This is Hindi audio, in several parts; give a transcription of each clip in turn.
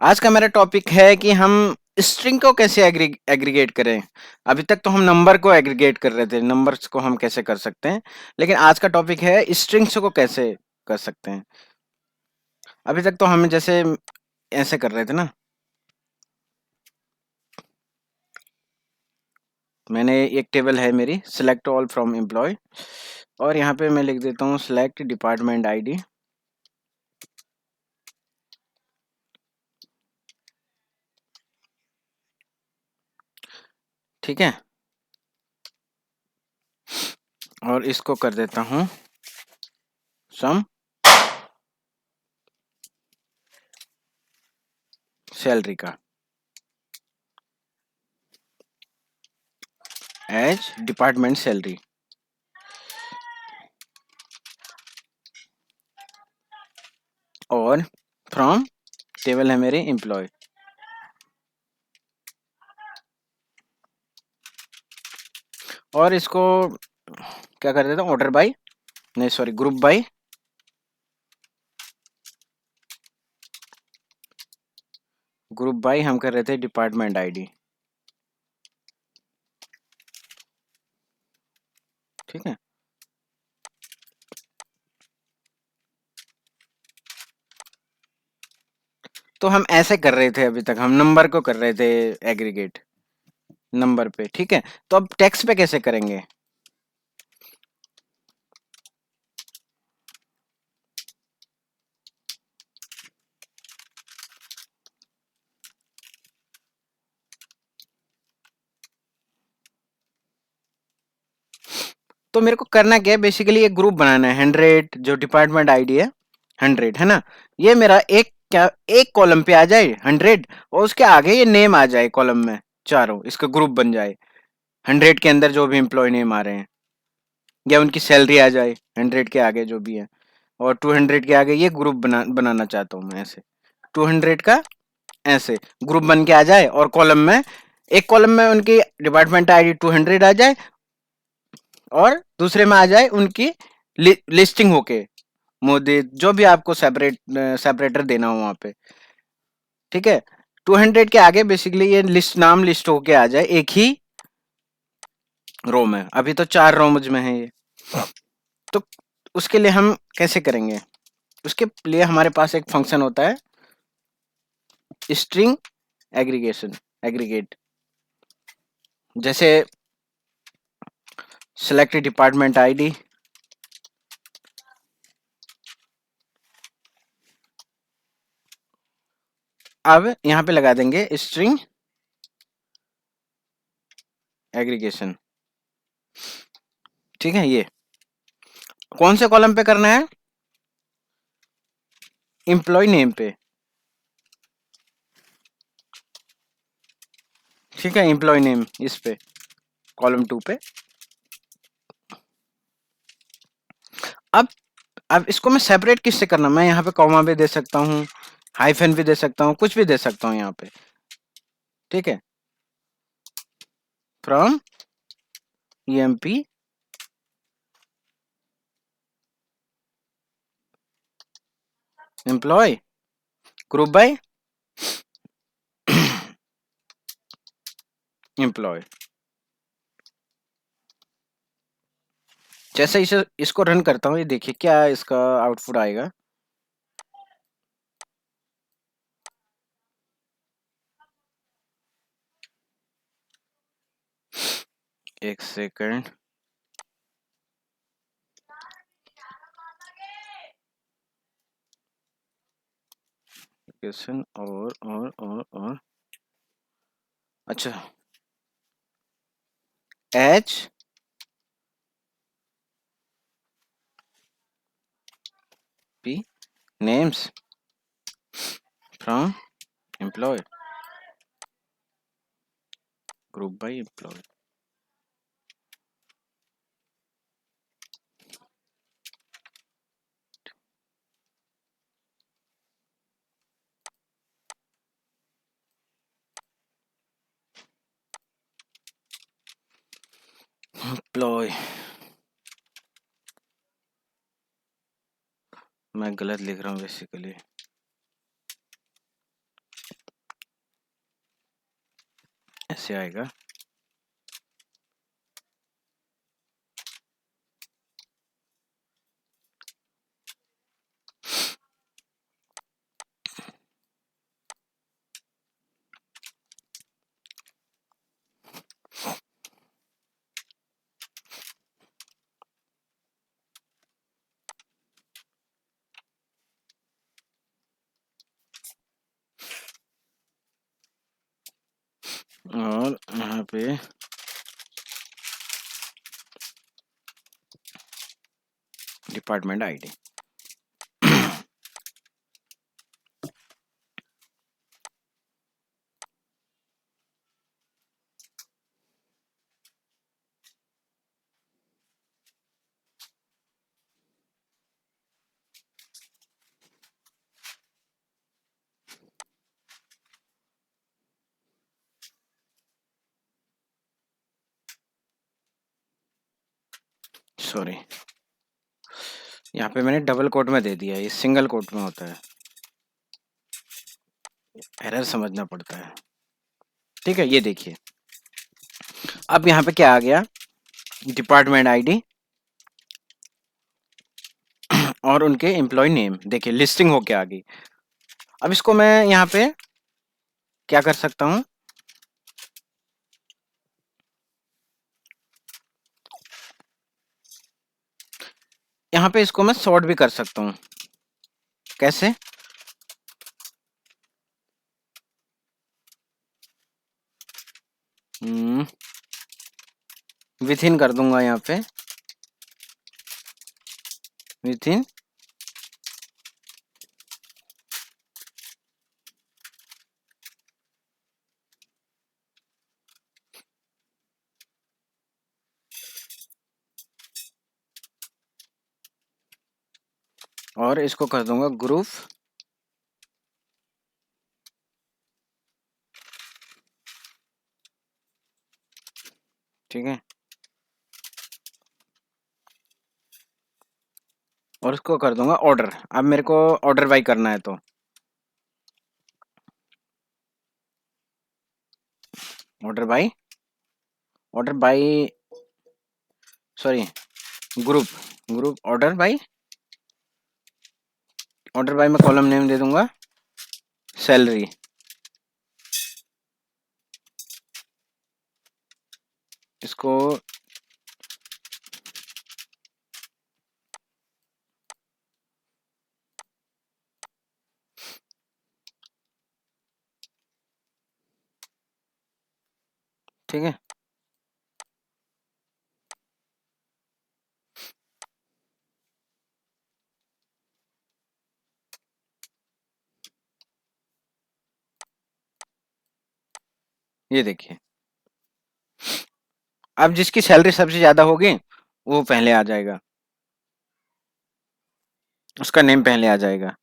आज का मेरा टॉपिक है कि हम स्ट्रिंग को कैसे एग्रीगेट करें। अभी तक तो हम नंबर को एग्रीगेट कर रहे थे, नंबर्स को हम कैसे कर सकते हैं, लेकिन आज का टॉपिक है स्ट्रिंग्स को कैसे कर सकते हैं। अभी तक तो हम जैसे ऐसे कर रहे थे ना। मैंने एक टेबल है मेरी सिलेक्ट ऑल फ्रॉम एम्प्लॉय, और यहाँ पे मैं लिख देता हूँ सिलेक्ट डिपार्टमेंट आईडी। ठीक है, और इसको कर देता हूँ सम सैलरी का एज डिपार्टमेंट सैलरी, और फ्रॉम टेबल है मेरी एम्प्लॉय। और इसको क्या कर देता हूँ, ऑर्डर बाय, नहीं sorry, group by, group by हम कर रहे थे डिपार्टमेंट आईडी। ठीक है, तो हम ऐसे कर रहे थे, अभी तक हम नंबर को कर रहे थे एग्रीगेट नंबर पे। ठीक है, तो अब टेक्स्ट पे कैसे करेंगे। तो मेरे को करना क्या है, बेसिकली एक ग्रुप बनाना है 100, जो डिपार्टमेंट आईडी है 100 है ना। ये मेरा एक क्या, एक कॉलम पे आ जाए 100, और उसके आगे ये नेम आ जाए कॉलम में, चारों इसका ग्रुप बन जाए। 100 के अंदर जो भी एम्प्लॉय नेम आ रहे हैं, या उनकी सैलरी आ जाए 100 के आगे जो भी है, और 200 के आगे ये ग्रुप बनाना चाहता हूँ मैं ऐसे। 200 का ऐसे ग्रुप बन के आ जाए, और कॉलम में, एक कॉलम में उनकी डिपार्टमेंट आईडी 200 आ जाए, और दूसरे में आ जाए उनकी लिस्टिंग होके, मोदी जो भी आपको सेपरेटर देना हो वहां पे। ठीक है, 200 के आगे बेसिकली ये लिस्ट, नाम लिस्ट होके आ जाए एक ही रो में। अभी तो 4 रो मुझ में है ये। तो उसके लिए हम कैसे करेंगे, उसके लिए हमारे पास एक फंक्शन होता है स्ट्रिंग एग्रीगेशन, एग्रीगेट। जैसे सेलेक्ट डिपार्टमेंट आईडी, अब यहाँ पे लगा देंगे स्ट्रिंग एग्रीगेशन। ठीक है, ये कौन से कॉलम पे करना है, एम्प्लॉय नेम पे। ठीक है, एम्प्लॉय नेम इस पे, कॉलम 2 पे। अब अब इसको मैं सेपरेट किससे करना, मैं यहाँ पे कॉमा भी दे सकता हूँ, हाइफन भी दे सकता हूँ, कुछ भी दे सकता हूँ यहाँ पे। ठीक है, from EMP employ group by employ. जैसे इसे इसको रन करता हूँ, ये देखिए क्या इसका आउटपुट आएगा। एक सेकंड, क्वेश्चन, और अच्छा, H P names from employ group by employ. Employ, मैं गलत लिख रहा हूँ बेसिकली। ऐसे आएगा। और यहाँ पे डिपार्टमेंट आईडी। सॉरी, यहाँ पे मैंने डबल कोट में दे दिया, ये सिंगल कोट में होता है, एरर समझना पड़ता है। ठीक है, ये देखिए अब यहाँ पे क्या आ गया, डिपार्टमेंट आईडी और उनके एम्प्लॉय नेम, देखिए लिस्टिंग होके आ गई। अब इसको मैं यहाँ पे क्या कर सकता हूँ, यहाँ पे इसको मैं सॉर्ट भी कर सकता हूँ। कैसे? विथ इन कर दूंगा यहाँ पे, विथ इन और इसको कर दूंगा ग्रुप। ठीक है, और इसको कर दूंगा ऑर्डर। अब मेरे को ऑर्डर बाई करना है तो order by, order by, sorry, group, group order by, order by में कॉलम नेम दे दूंगा सैलरी। इसको ठीक है, ये देखिए अब जिसकी सैलरी सबसे ज्यादा होगी वो पहले आ जाएगा, उसका नेम पहले आ जाएगा।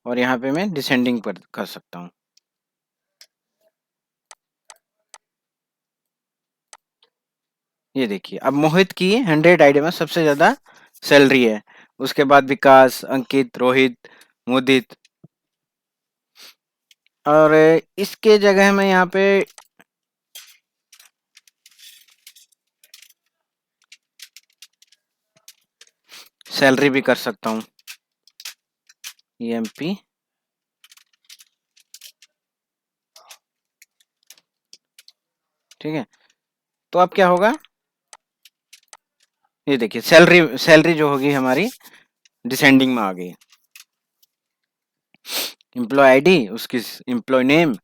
और यहाँ पे मैं डिसेंडिंग पर कर सकता हूँ। ये देखिए अब मोहित की 100 आइडिया में सबसे ज्यादा सैलरी है, उसके बाद विकास, अंकित, रोहित, मुदित। और इसके जगह में यहाँ पे सैलरी भी कर सकता हूँ, EMP। ठीक है, तो अब क्या होगा, ये देखिए सैलरी, सैलरी जो होगी हमारी डिसेंडिंग में आ गई। एम्प्लॉय आईडी, उसकी employ name,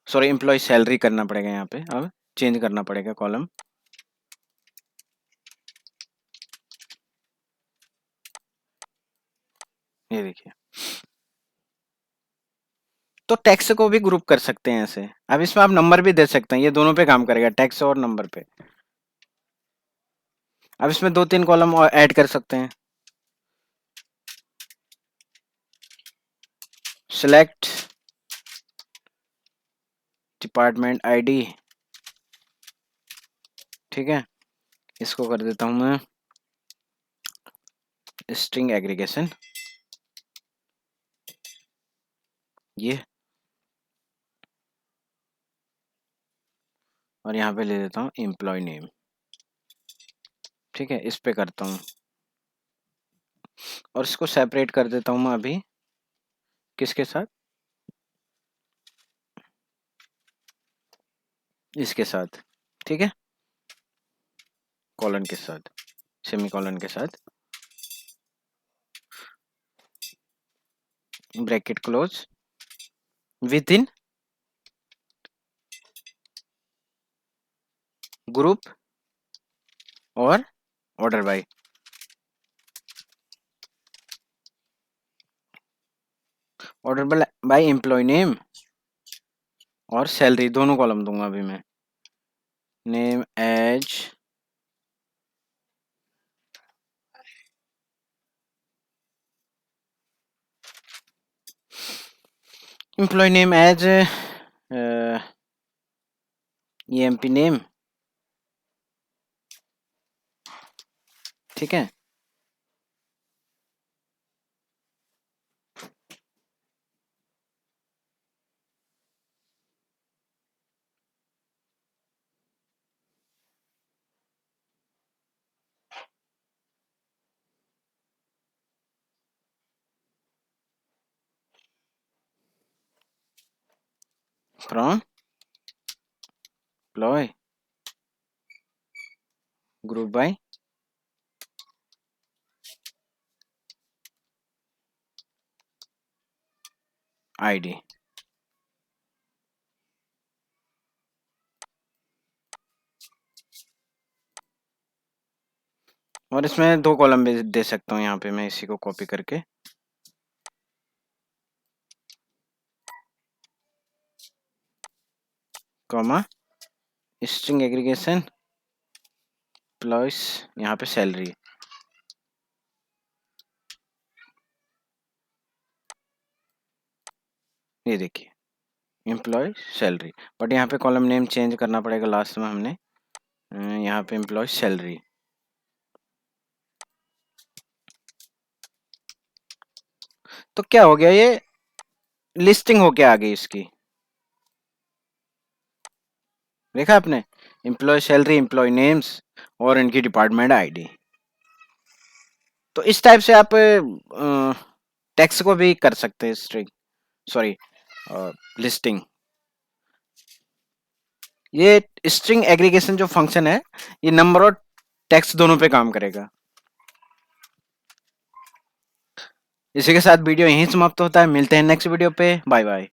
sorry employ salary करना पड़ेगा यहाँ पे, अब चेंज करना पड़ेगा कॉलम। ये देखिए, तो टैक्स को भी ग्रुप कर सकते हैं ऐसे। अब इसमें आप नंबर भी दे सकते हैं, ये दोनों पे काम करेगा, टैक्स और नंबर पे। अब इसमें 2-3 कॉलम और ऐड कर सकते हैं। सिलेक्ट डिपार्टमेंट आईडी, ठीक है, इसको कर देता हूं मैं स्ट्रिंग एग्रीगेशन, ये, और यहाँ पे ले लेता हूँ एम्प्लॉय नेम। ठीक है, इस पे करता हूँ और इसको सेपरेट कर देता हूँ मैं अभी किसके साथ, इसके साथ। ठीक है, कॉलन के साथ, सेमी कॉलन के साथ, bracket close, within group और order by. Order by employee name और सैलरी, दोनों कॉलम दूंगा अभी मैं। Name as employee name as EMP name. ठीक है, from employ group by ID. और इसमें 2 कॉलम भी दे सकता हूँ यहाँ पे मैं, इसी को कॉपी करके, कॉमा स्ट्रिंग एग्रीगेशन प्लस यहाँ पे सैलरी। ये देखिए एम्प्लॉय सैलरी, बट यहाँ पे कॉलम नेम चेंज करना पड़ेगा लास्ट में हमने, यहाँ पे एम्प्लॉय सैलरी। तो क्या हो गया, ये लिस्टिंग होके आ गई इसकी, देखा आपने, एम्प्लॉय सैलरी, एम्प्लॉय नेम्स और इनकी डिपार्टमेंट आईडी। तो इस टाइप से आप टेक्स्ट को भी कर सकते हैं स्ट्रिंग, सॉरी लिस्टिंग। ये स्ट्रिंग एग्रीगेशन जो फंक्शन है, ये नंबर और टेक्स्ट दोनों पे काम करेगा। इसी के साथ वीडियो यहीं समाप्त होता है, मिलते हैं नेक्स्ट वीडियो पे, बाय बाय।